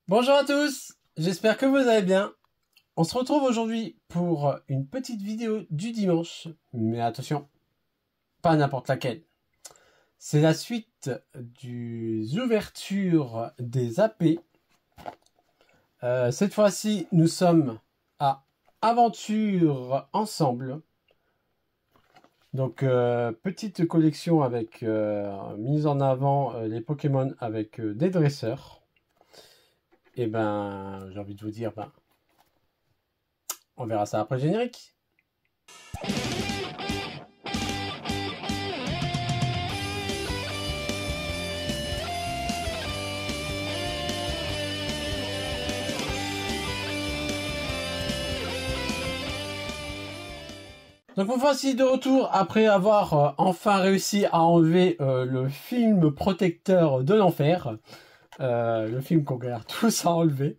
Bonjour à tous, j'espère que vous allez bien. On se retrouve aujourd'hui pour une petite vidéo du dimanche, mais attention, pas n'importe laquelle. C'est la suite des ouvertures des AP. Cette fois-ci, nous sommes à Aventure Ensemble. Donc, petite collection avec mise en avant les Pokémon avec des dresseurs. Et ben, j'ai envie de vous dire, on verra ça après le générique. Donc me voici de retour après avoir enfin réussi à enlever le film protecteur de l'enfer. Le film qu'on galère tous à enlever.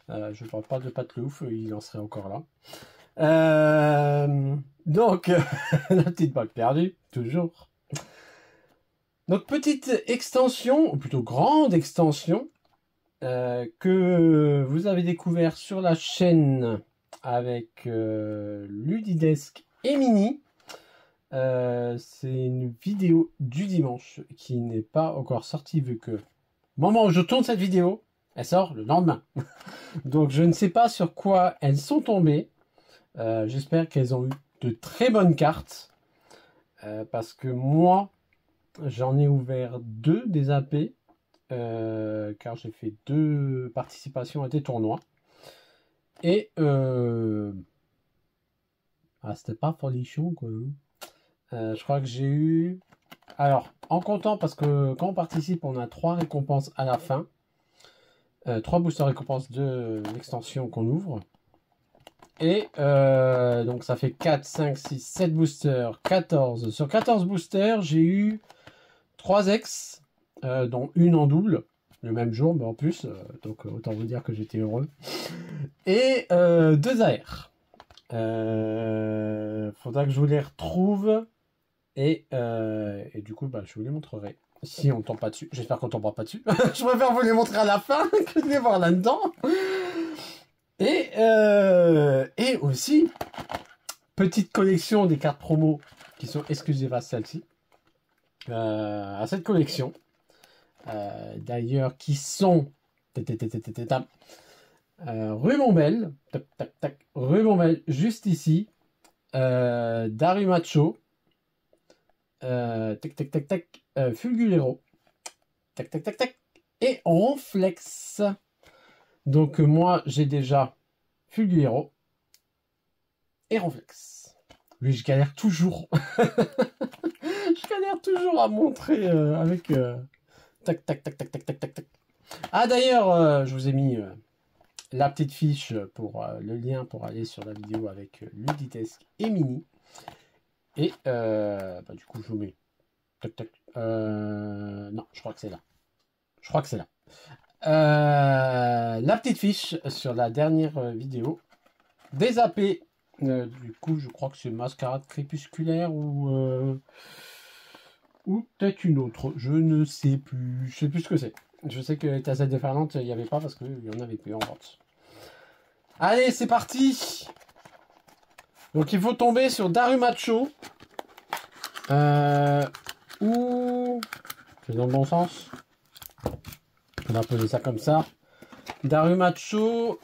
Je ne parle pas de Pat le Ouf, il en serait encore là. Donc, la petite balle perdue, toujours. Donc, petite extension, ou plutôt grande extension, que vous avez découvert sur la chaîne avec Ludidesk et Mini. C'est une vidéo du dimanche qui n'est pas encore sortie vu que au moment où je tourne cette vidéo, elle sort le lendemain. Donc je ne sais pas sur quoi elles sont tombées. J'espère qu'elles ont eu de très bonnes cartes. Parce que moi, j'en ai ouvert 2 des AP. Car j'ai fait 2 participations à des tournois. Et c'était pas folichon quoi. Je crois que j'ai eu... Alors, en comptant, parce que quand on participe, on a 3 récompenses à la fin. 3 boosters récompenses de l'extension qu'on ouvre. Et donc ça fait 4, 5, 6, 7 boosters, 14. Sur 14 boosters, j'ai eu 3 ex, dont une en double, le même jour, mais en plus. Donc autant vous dire que j'étais heureux. Et 2 AR. Faudra que je vous les retrouve. Et du coup, je vous les montrerai. Si on tombe pas dessus. J'espère qu'on tombera pas dessus. Je préfère vous les montrer à la fin que de les voir là-dedans. Et aussi, petite collection des cartes promo qui sont exclusives à celle-ci. À cette collection. D'ailleurs, qui sont... Rumombelle. Rumombelle, juste ici. Darumacho. Fulgulero. Et Ronflex. Donc moi j'ai déjà Fulgulero et Ronflex. Lui je galère toujours. Je galère toujours à montrer avec Ah d'ailleurs je vous ai mis la petite fiche pour le lien pour aller sur la vidéo avec Ludidesk et Mini. Et du coup je vous mets non, je crois que c'est là. La petite fiche sur la dernière vidéo des AP. Du coup, je crois que c'est Mascarade Crépusculaire ou peut-être une autre. Je ne sais plus. Je sais plus ce que c'est. Je sais que les tassettes déferlantes, il n'y avait pas parce qu'il y en avait plus en vente. Allez, c'est parti. Donc, il faut tomber sur Darumacho. Ou... C'est dans le bon sens. On va poser ça comme ça. Darumacho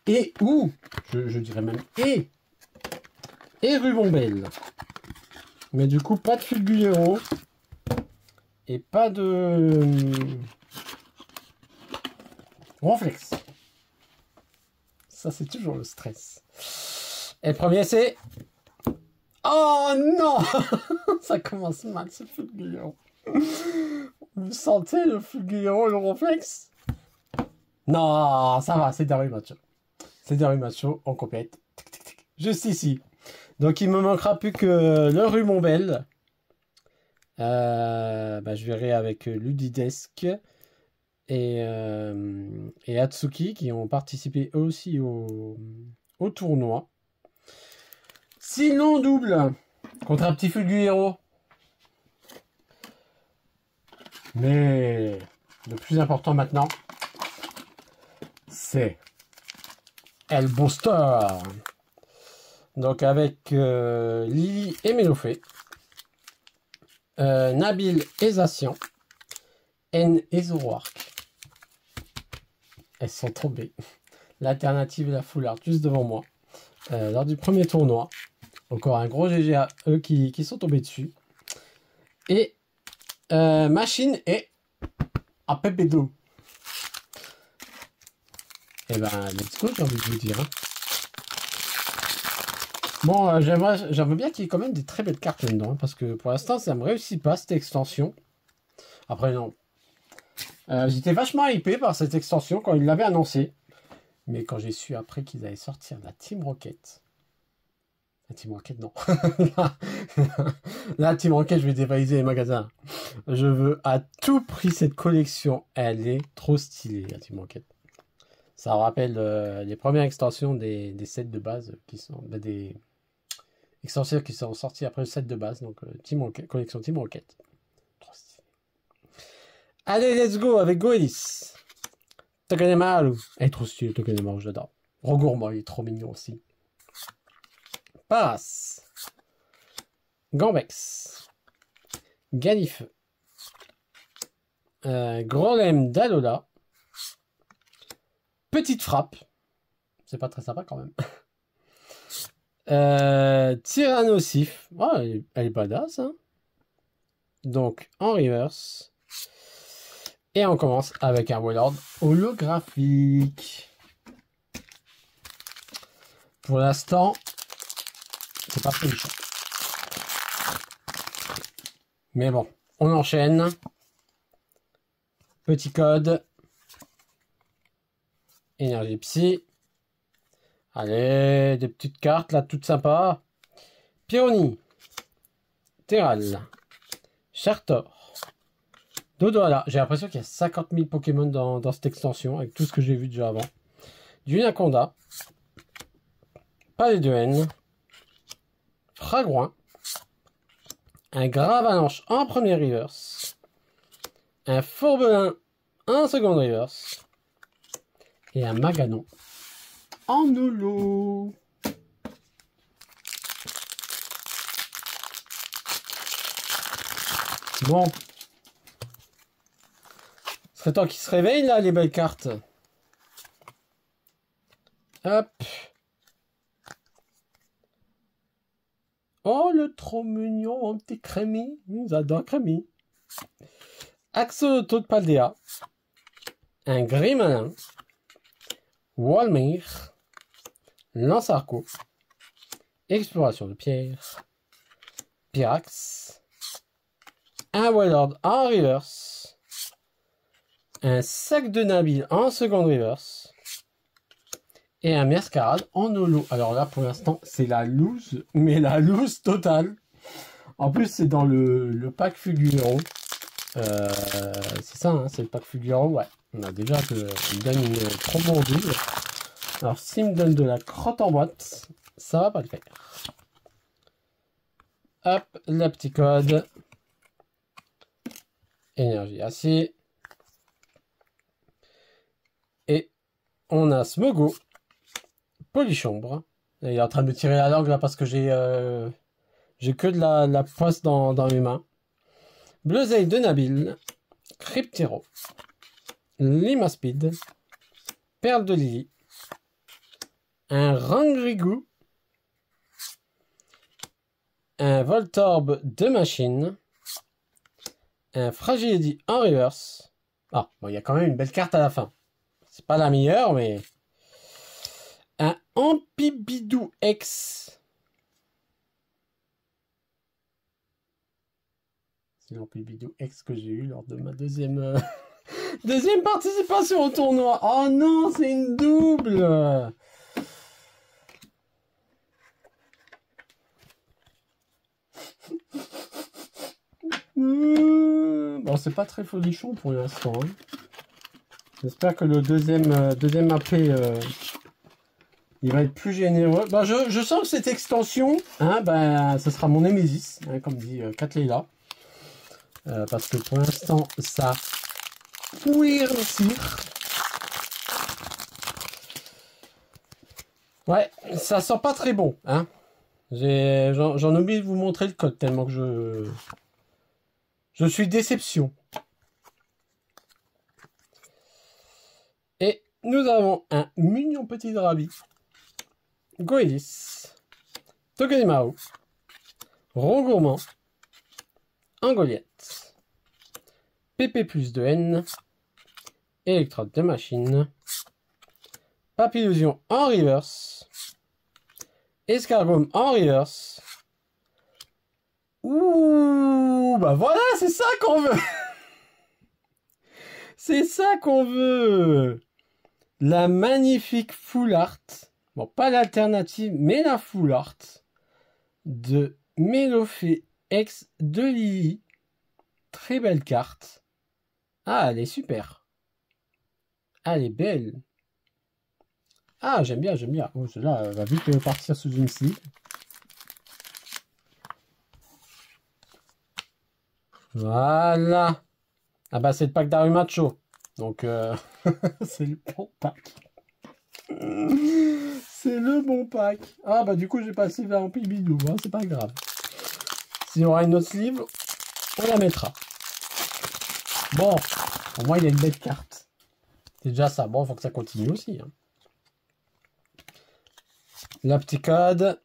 et ou je dirais même et Rumombelle. Mais du coup pas de Fulgulero et pas de Ronflex. Ça c'est toujours le stress. Et le premier c'est... Oh non. Ça commence mal ce Fulgulero. Vous sentez le Fulgulero et le Ronflex? Non, ça va, c'est Darumacho. C'est Darumacho, on complète. Juste ici. Donc il me manquera plus que le Rumombelle. Je verrai avec Ludidesk et Atsuki qui ont participé eux aussi au tournoi. Sinon double contre un petit Fulgulero. Mais le plus important maintenant, c'est El Booster. Donc avec Lily et Mélofée, Nabil et Zacian, N et Zoroark. Elles sont tombées. L'alternative et la full art juste devant moi. Lors du premier tournoi. Encore un gros GG à eux qui sont tombés dessus. Et Machine et Apepedo. Et ben, let's go, j'ai envie de vous dire. Hein. Bon, j'aimerais bien qu'il y ait quand même des très belles cartes là-dedans. Hein, parce que pour l'instant, ça ne me réussit pas cette extension. Après, non. J'étais vachement hypé par cette extension quand ils l'avaient annoncé. Mais quand j'ai su après qu'ils allaient sortir la Team Rocket. La Team Rocket, non. La Team Rocket, je vais dévaliser les magasins. Je veux à tout prix cette collection. Elle est trop stylée, la Team Rocket. Ça rappelle les premières extensions des sets de base qui sont des extensions qui sont sorties après le set de base. Donc, collection Team Rocket. Trop stylé. Allez, let's go avec Goelis. Togedemaru. Elle est trop stylée, Togedemaru, j'adore. Rogourma, il est trop mignon aussi. Paras. Gambex. Galifeu. Grolem d'Alola. Petite frappe. C'est pas très sympa quand même. Tyrannosif. Oh, elle est badass. Hein. Donc, en reverse. Et on commence avec un Wailord holographique. Pour l'instant, c'est pas très méchant. Mais bon, on enchaîne. Petit code. Énergie psy. Allez, des petites cartes là, toutes sympas. Pyroni. Terral. Chartor. Dodoala. J'ai l'impression qu'il y a 50 000 Pokémon dans cette extension, avec tout ce que j'ai vu déjà avant. Du Naconda. Palais de haine. Fragouin. Un Gravalanche en premier reverse. Un Fourbelin en second reverse. Et un Maganon en holo. Bon. Ce serait temps qu'ils se réveillent là, les belles cartes. Hop. Oh, le trop mignon, mon petit Crémy. J'adore Crémy. Axolotl de Paldea. Un Grimalin. Walmir. Lance-Arco. Exploration de pierre. Pyrax. Un Wailord en reverse. Un sac de Nabil en seconde reverse. Et un Mescarade en holo. Alors là, pour l'instant, c'est la loose, mais la loose totale. En plus, c'est dans le pack Fuguro. C'est ça, hein, c'est le pack Fuguro, ouais. On a déjà il me donne une promo en double. Alors, s'il me donne de la crotte en boîte, ça va pas le faire. Hop, le petit code. Énergie acier. Et on a Smogo. Polychambre. Il est en train de me tirer la langue là parce que j'ai que de la poisse dans mes mains. Bleuzeil de Nabil. Cryptero. Limaspeed. Perle de Lily. Un Rangrigou. Un Voltorb de Machine. Un Fragility en reverse. Ah, bon, il y a quand même une belle carte à la fin. C'est pas la meilleure, mais... Un Ampibidou X. C'est l'Ampibidou X que j'ai eu lors de ma deuxième participation au tournoi. Oh non, c'est une double. Bon, c'est pas très folichon pour l'instant. Hein. J'espère que le deuxième AP... il va être plus généreux. Bah, je sens que cette extension, hein, bah, ce sera mon Némésis, hein, comme dit Katleila. Parce que pour l'instant, ça fouille. Ouais, ça sent pas très bon, hein. J'en oublie de vous montrer le code tellement que je suis déception. Et nous avons un mignon petit Drabi, Goélis, Togedemaru, Rongourmand, Angoliette, PP plus de N, Électrode de machine, Papillusion en reverse, Escargome en reverse. Ouh, bah voilà, c'est ça qu'on veut. C'est ça qu'on veut. La magnifique full art. Bon, pas l'alternative, mais la full art de Melofée X de Lily. Très belle carte. Ah, elle est super. Elle est belle. Ah, j'aime bien, j'aime bien. Oh, celle-là va vite partir sous une sleeve. Voilà. Ah bah c'est le pack d'Arumacho. Donc c'est le bon pack. C'est le bon pack. Ah bah du coup j'ai passé vers un bidou, hein, c'est pas grave. S'il y aura une autre sleeve, on la mettra. Bon, au moins il y a une belle carte. C'est déjà ça. Bon, faut que ça continue aussi. Hein. La petite code.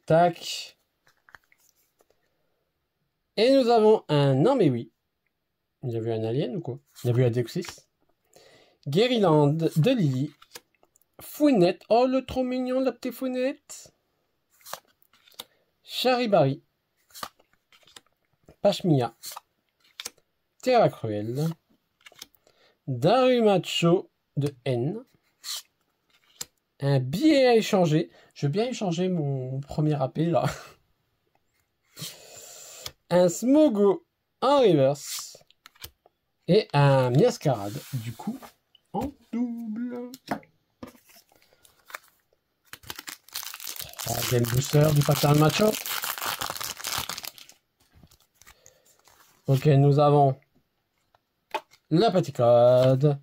Tac. Et nous avons un... Non mais oui. Il y a vu un alien ou quoi? Il y a vu un Dexis. Guériland de Lily. Fouinette. Oh, le trop mignon, la petite Fouinette. Charibari. Pashmia. Terra Cruel. Darumacho de N. Un billet à échanger. Je veux bien échanger mon premier AP là. Un Smogo en reverse. Et un Miascarade, du coup, en double. Troisième booster du pattern macho. Ok, nous avons la petite code.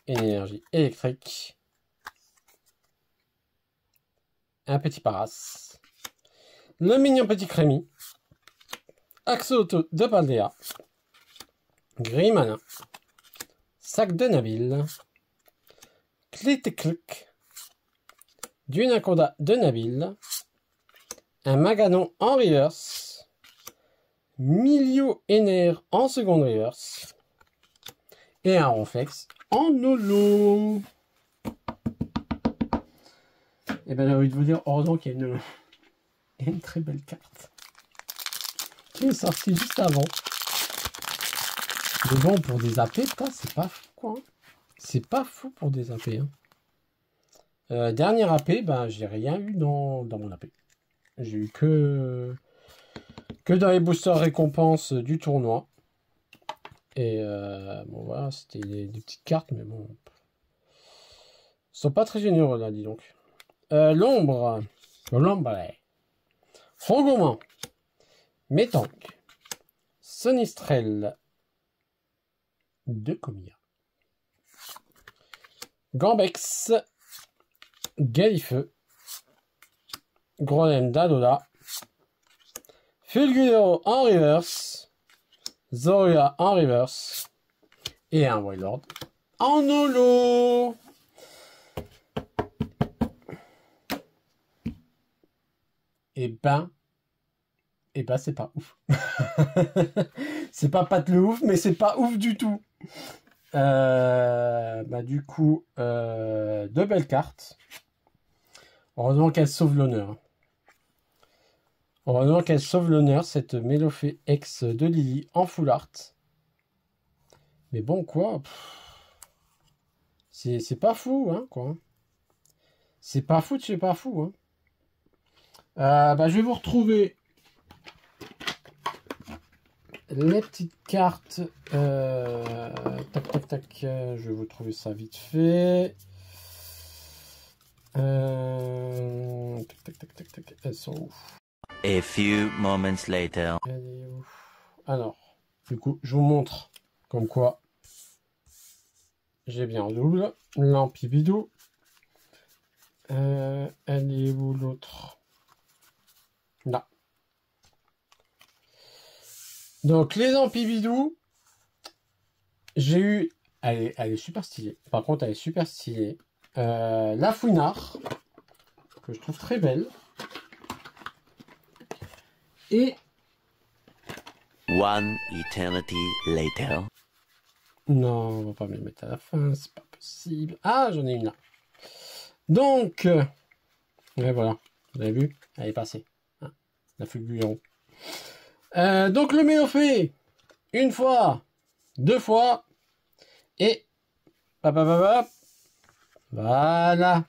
Énergie électrique. Un petit Paras. Le mignon petit Crémy. Axolotl de Paldea. Grimana. Sac de Nabil. Clic-clic. Du Naconda de Nabil. Un Maganon en reverse. Milio Ener en seconde reverse. Et un Ronflex en holo. Et ben j'ai envie de vous dire, heureusement qu'il y a une très belle carte qui est sortie juste avant. Mais bon, pour des AP, c'est pas fou quoi. Hein. C'est pas fou pour des AP. Hein. Dernier AP, ben j'ai rien eu dans mon AP. J'ai eu que dans les boosters récompenses du tournoi. Et bon voilà, c'était des petites cartes, mais bon. Ils sont pas très généreux là, dis donc. L'ombre. Rongourmand. Métank. Sonistrel de Comia. Gambex. Galifeu. Gronem d'Adola. Fulguro en reverse. Zoria en reverse. Et un Wailord en holo. Et ben c'est pas ouf. C'est pas de le ouf, mais c'est pas ouf du tout. Bah du coup, deux belles cartes. Heureusement qu'elle sauve l'honneur. Heureusement qu'elle sauve l'honneur, cette Melofée X de Lily en full art. Mais bon, quoi. C'est pas fou, hein, quoi. C'est pas fou de chez pas fou, hein. Bah, je vais vous retrouver les petites cartes. Tac, tac, tac. Je vais vous trouver ça vite fait. Tac, tac, tac, tac, tac. Elles sont où? A few moments later. Alors, du coup, je vous montre comme quoi j'ai bien en double. Lampibidou. Elle est où l'autre? Là. Donc les ampibidous, j'ai eu... Elle est super stylée. Par contre, elle est super stylée. La fouinard, que je trouve très belle. Et... One eternity later. Non, on va pas me le mettre à la fin, c'est pas possible. Ah, j'en ai une là. Donc, et voilà, vous avez vu, elle est passée. Hein, la fulgurant. Donc le méophée, une fois, deux fois, et voilà,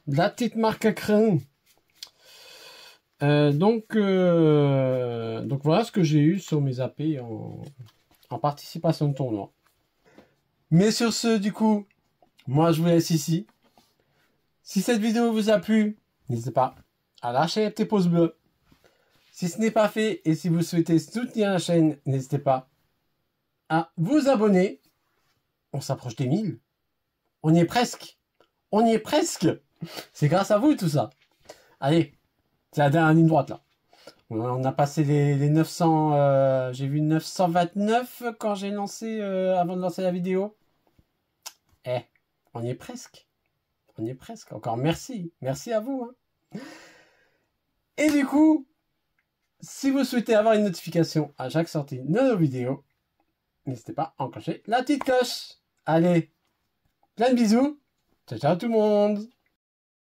la petite marque à crin. Donc voilà ce que j'ai eu sur mes AP en participation de tournoi. Mais sur ce, du coup, moi je vous laisse ici. Si cette vidéo vous a plu, n'hésitez pas à lâcher un petit pouce bleu. Si ce n'est pas fait et si vous souhaitez soutenir la chaîne, n'hésitez pas à vous abonner. On s'approche des 1000. On y est presque. On y est presque. C'est grâce à vous tout ça. Allez, c'est la dernière ligne droite là. On a passé les 900. J'ai vu 929 quand j'ai lancé, avant de lancer la vidéo. On y est presque. On y est presque. Encore merci. Merci à vous. Hein. Et du coup, si vous souhaitez avoir une notification à chaque sortie de nos vidéos, n'hésitez pas à enclencher la petite cloche. Allez, plein de bisous. Ciao, ciao tout le monde.